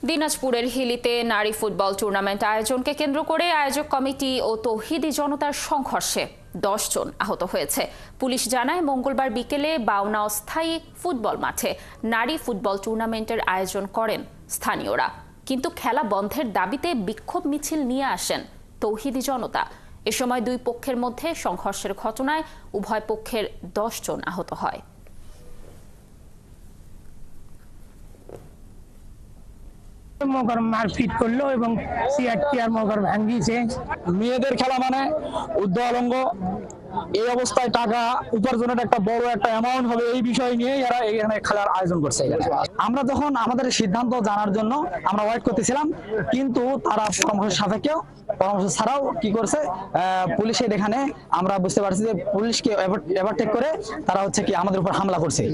দিনাজপুরের হিলিতে নারী football tournament আয়োজনকে কেন্দ্র করে আয়োজক কমিটি ও তৌহিদি জনতার সংঘর্ষে 10 জন আহত হয়েছে। পুলিশ জানায়, মঙ্গলবার বিকেলে বাউনা অস্থায়ী ফুটবল মাঠে নারী ফুটবল টুর্নামেন্টের আয়োজন করেন স্থানীয়রা, কিন্তু খেলা বন্ধের দাবিতে বিক্ষোভ মিছিল নিয়ে আসেন তৌহিদি জনতা। এ সময় দুই পক্ষের মধ্যে সংঘর্ষের ঘটনায় উভয় পক্ষের 10 জন আহত হয়। মগর মারপিট করলো এবং চেয়ার মগর ভাঙ্গিছে। মেয়েদের খেলা মানে উদ্যোগলঙ্গ, এই অবস্থায় টাকা উপার্জনের একটা বড় একটা অ্যামাউন্ট হবে, এই বিষয় নিয়ে এরা এখানে খেলার আয়োজন করছে। আমরা যখন আমাদের সিদ্ধান্ত জানার জন্য আমরা ওয়েট করতেছিলাম, কিন্তু তারা পরামর্শ সাপেক্ষেও পরামর্শ ছাড়াও কি করছে, পুলিশের এখানে আমরা বুঝতে পারছি যে পুলিশকে ওভারটেক করে তারা হচ্ছে কি আমাদের উপর হামলা করছে।